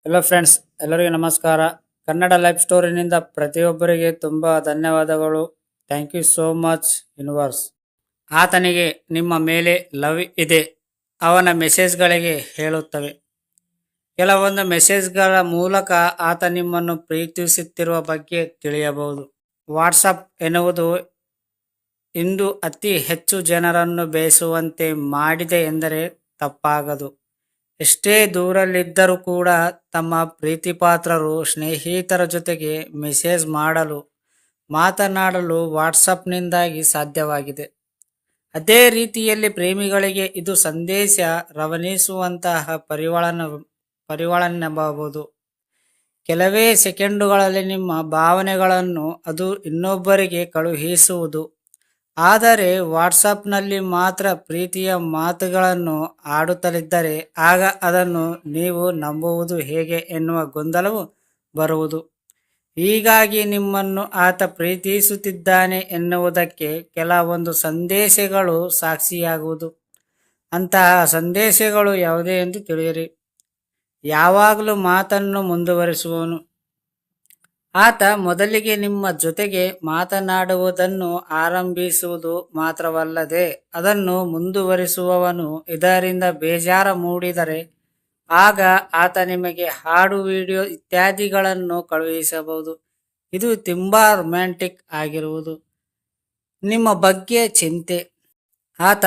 Hello friends, ಎಲ್ಲರಿಗೂ ನಮಸ್ಕಾರ. Kannada life ಸ್ಟೋರಿನಿಂದ ಪ್ರತಿಯೊಬ್ಬರಿಗೆ ತುಂಬ ಧನ್ಯವಾದಗಳು. Thank you so much universe. ಆತನಿಗೆ ನಿಮ್ಮ ಮೇಲೆ ಲವ್ ಇದೆ, ಅವನ ಮೆಸೇಜ್ಗಳಿಗೆ ಹೇಳುತ್ತವೆ. ಕೆಲವೊಂದು ಮೆಸೇಜ್ಗಳ ಮೂಲಕ ಆತ ನಿಮ್ಮನ್ನು ಪ್ರೀತಿಸುತ್ತಿರುವ ಬಗ್ಗೆ ತಿಳಿಯಬಹುದು. ವಾಟ್ಸಪ್ ಎನ್ನುವುದು ಇಂದು ಅತಿ ಹೆಚ್ಚು ಜನರನ್ನು ಬೇಯಿಸುವಂತೆ ಮಾಡಿದೆ ಎಂದರೆ ತಪ್ಪಾಗದು. ಎಷ್ಟೇ ದೂರಲ್ಲಿದ್ದರೂ ಕೂಡ ತಮ್ಮ ಪ್ರೀತಿಪಾತ್ರರು ಸ್ನೇಹಿತರ ಜೊತೆಗೆ ಮೆಸೇಜ್ ಮಾಡಲು, ಮಾತನಾಡಲು ವಾಟ್ಸಪ್ನಿಂದಾಗಿ ಸಾಧ್ಯವಾಗಿದೆ. ಅದೇ ರೀತಿಯಲ್ಲಿ ಪ್ರೇಮಿಗಳಿಗೆ ಇದು ಸಂದೇಶ ರವಾನಿಸುವಂತಹ ಪರಿವಳನೆನ್ನಬಹುದು. ಕೆಲವೇ ಸೆಕೆಂಡುಗಳಲ್ಲಿ ನಿಮ್ಮ ಭಾವನೆಗಳನ್ನು ಅದು ಇನ್ನೊಬ್ಬರಿಗೆ ಕಳುಹಿಸುವುದು. ಆದರೆ ವಾಟ್ಸಪ್ನಲ್ಲಿ ಮಾತ್ರ ಪ್ರೀತಿಯ ಮಾತುಗಳನ್ನು ಆಡುತ್ತಲಿದ್ದರೆ ಆಗ ಅದನ್ನು ನೀವು ನಂಬುವುದು ಹೇಗೆ ಎನ್ನುವ ಗೊಂದಲವು ಬರುವುದು. ಹೀಗಾಗಿ ನಿಮ್ಮನ್ನು ಆತ ಪ್ರೀತಿಸುತ್ತಿದ್ದಾನೆ ಎನ್ನುವುದಕ್ಕೆ ಕೆಲವೊಂದು ಸಂದೇಶಗಳು ಸಾಕ್ಷಿಯಾಗುವುದು. ಅಂತಹ ಸಂದೇಶಗಳು ಯಾವುದೇ ಎಂದು ತಿಳಿಯಿರಿ. ಯಾವಾಗಲೂ ಮಾತನ್ನು ಮುಂದುವರಿಸುವವನು. ಆತ ಮೊದಲಿಗೆ ನಿಮ್ಮ ಜೊತೆಗೆ ಮಾತನಾಡುವುದನ್ನು ಆರಂಭಿಸುವುದು ಮಾತ್ರವಲ್ಲದೆ ಅದನ್ನು ಮುಂದುವರಿಸುವವನು. ಇದರಿಂದ ಬೇಜಾರು ಮೂಡಿದರೆ ಆಗ ಆತ ನಿಮಗೆ ಹಾಡು, ವಿಡಿಯೋ ಇತ್ಯಾದಿಗಳನ್ನು ಕಳುಹಿಸಬಹುದು. ಇದು ತುಂಬಾ ರೊಮ್ಯಾಂಟಿಕ್ ಆಗಿರುವುದು. ನಿಮ್ಮ ಬಗ್ಗೆ ಚಿಂತೆ. ಆತ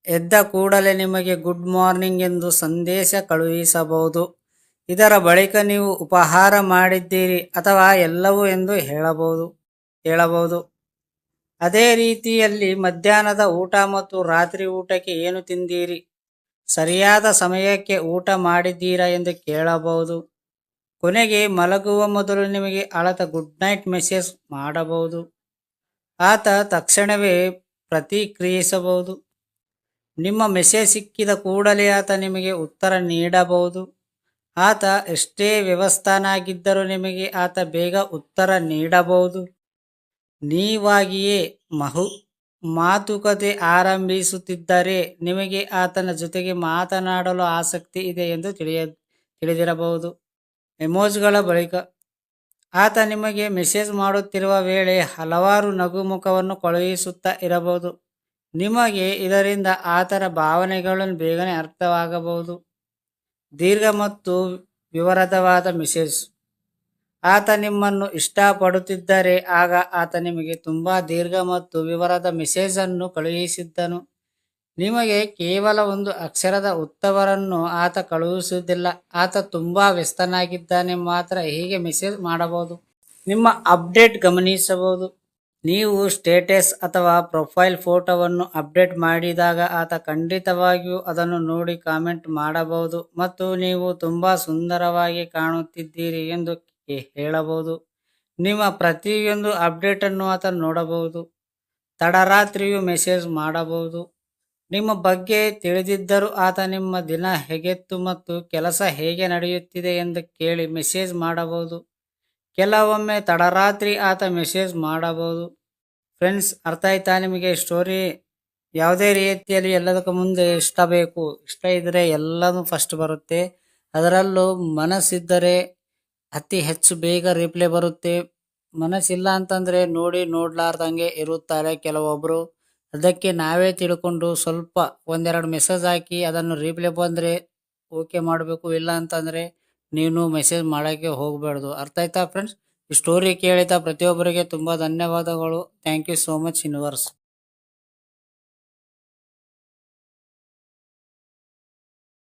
ಎದ್ದ ಕೂಡಲೇ ನಿಮಗೆ ಗುಡ್ ಮಾರ್ನಿಂಗ್ ಎಂದು ಸಂದೇಶ ಕಳುಹಿಸಬಹುದು. ಇದರ ಬಳಿಕ ನೀವು ಉಪಹಾರ ಮಾಡಿದ್ದೀರಿ ಅಥವಾ ಎಲ್ಲವೂ ಎಂದು ಹೇಳಬಹುದು. ಅದೇ ರೀತಿಯಲ್ಲಿ ಮಧ್ಯಾಹ್ನದ ಊಟ ಮತ್ತು ರಾತ್ರಿ ಊಟಕ್ಕೆ ಏನು ತಿಂದಿರಿ, ಸರಿಯಾದ ಸಮಯಕ್ಕೆ ಊಟ ಮಾಡಿದ್ದೀರಾ ಎಂದು ಕೇಳಬಹುದು. ಕೊನೆಗೆ ಮಲಗುವ ಮೊದಲು ನಿಮಗೆ ಅಳತ ಗುಡ್ ನೈಟ್ ಮೆಸೇಜ್ ಮಾಡಬಹುದು. ಆತ ತಕ್ಷಣವೇ ಪ್ರತಿಕ್ರಿಯಿಸಬಹುದು. ನಿಮ್ಮ ಮೆಸೇಜ್ ಸಿಕ್ಕಿದ ಕೂಡಲೇ ಆತ ನಿಮಗೆ ಉತ್ತರ ನೀಡಬಹುದು. ಆತ ಎಷ್ಟೇ ವ್ಯಸ್ತನಾಗಿದ್ದರೂ ನಿಮಗೆ ಆತ ಬೇಗ ಉತ್ತರ ನೀಡಬಹುದು. ನೀವಾಗಿಯೇ ಮಾತುಕತೆ ಆರಂಭಿಸುತ್ತಿದ್ದರೆ ನಿಮಗೆ ಆತನ ಜೊತೆಗೆ ಮಾತನಾಡಲು ಆಸಕ್ತಿ ಇದೆ ಎಂದು ತಿಳಿದಿರಬಹುದು. ಎಮೋಜ್ಗಳ ಬಳಿಕ. ಆತ ನಿಮಗೆ ಮೆಸೇಜ್ ಮಾಡುತ್ತಿರುವ ವೇಳೆ ಹಲವಾರು ನಗುಮುಖವನ್ನು ಕಳುಹಿಸುತ್ತಾ ಇರಬಹುದು. ನಿಮಗೆ ಇದರಿಂದ ಆತನ ಭಾವನೆಗಳನ್ನು ಬೇಗನೆ ಅರ್ಥವಾಗಬಹುದು. ದೀರ್ಘ ಮತ್ತು ವಿವರವಾದ ಮೆಸೇಜ್. ಆತ ನಿಮ್ಮನ್ನು ಇಷ್ಟಪಡುತ್ತಿದ್ದರೆ ಆಗ ಆತ ನಿಮಗೆ ತುಂಬಾ ದೀರ್ಘ ಮತ್ತು ವಿವರದ ಮೆಸೇಜ್ ಅನ್ನು ಕಳುಹಿಸಿದ್ದನು. ನಿಮಗೆ ಕೇವಲ ಒಂದು ಅಕ್ಷರದ ಉತ್ತರವನ್ನು ಆತ ಕಳುಹಿಸುವುದಿಲ್ಲ. ಆತ ತುಂಬಾ ವ್ಯಸ್ತನಾಗಿದ್ದಾನೆ ಮಾತ್ರ ಹೀಗೆ ಮೆಸೇಜ್ ಮಾಡಬಹುದು. ನಿಮ್ಮ ಅಪ್ಡೇಟ್ ಗಮನಿಸಬಹುದು. ನೀವು ಸ್ಟೇಟಸ್ ಅಥವಾ ಪ್ರೊಫೈಲ್ ಫೋಟೋವನ್ನು ಅಪ್ಡೇಟ್ ಮಾಡಿದಾಗ ಆತ ಖಂಡಿತವಾಗಿಯೂ ಅದನ್ನು ನೋಡಿ ಕಾಮೆಂಟ್ ಮಾಡಬಹುದು ಮತ್ತು ನೀವು ತುಂಬಾ ಸುಂದರವಾಗಿ ಕಾಣುತ್ತಿದ್ದೀರಿ ಎಂದು ಹೇಳಬಹುದು. ನಿಮ್ಮ ಪ್ರತಿಯೊಂದು ಅಪ್ಡೇಟ್ ಅನ್ನು ಆತ ನೋಡಬಹುದು. ತಡರಾತ್ರಿಯೂ ಮೆಸೇಜ್ ಮಾಡಬಹುದು. ನಿಮ್ಮ ಬಗ್ಗೆ ತಿಳಿದಿದ್ದರೂ ಆತ ನಿಮ್ಮ ದಿನ ಹೇಗಿತ್ತು ಮತ್ತು ಕೆಲಸ ಹೇಗೆ ನಡೆಯುತ್ತಿದೆ ಎಂದು ಕೇಳಿ ಮೆಸೇಜ್ ಮಾಡಬಹುದು. ಕೆಲವೊಮ್ಮೆ ತಡರಾತ್ರಿ ಆತ ಮೆಸೇಜ್ ಮಾಡಬಹುದು. ಫ್ರೆಂಡ್ಸ್, ಅರ್ಥ ಆಯ್ತಾ ನಿಮಗೆ ಸ್ಟೋರಿ? ಯಾವುದೇ ರೀತಿಯಲ್ಲಿ ಎಲ್ಲದಕ್ಕೂ ಮುಂದೆ ಇಷ್ಟ ಬೇಕು. ಇಷ್ಟ ಇದ್ದರೆ ಎಲ್ಲನೂ ಫಸ್ಟ್ ಬರುತ್ತೆ. ಅದರಲ್ಲೂ ಮನಸ್ಸಿದ್ದರೆ ಅತಿ ಹೆಚ್ಚು ಬೇಗ ರಿಪ್ಲೈ ಬರುತ್ತೆ. ಮನಸ್ಸಿಲ್ಲ ಅಂತಂದರೆ ನೋಡ್ಲಾರ್ದಂಗೆ ಇರುತ್ತಾರೆ ಕೆಲವೊಬ್ಬರು. ಅದಕ್ಕೆ ನಾವೇ ತಿಳ್ಕೊಂಡು ಸ್ವಲ್ಪ ಒಂದೆರಡು ಮೆಸೇಜ್ ಹಾಕಿ ಅದನ್ನು ರಿಪ್ಲೈ ಬಂದರೆ ಓಕೆ ಮಾಡಬೇಕು. ಇಲ್ಲ ಅಂತಂದರೆ ನೀನು ಮೆಸೇಜ್ ಮಾಡೋಕ್ಕೆ ಹೋಗಬಾರ್ದು. ಅರ್ಥ ಆಯ್ತಾ ಫ್ರೆಂಡ್ಸ್? ಈ ಸ್ಟೋರಿ ಕೇಳಿದ ಪ್ರತಿಯೊಬ್ಬರಿಗೆ ತುಂಬ ಧನ್ಯವಾದಗಳು. Thank you so much universe.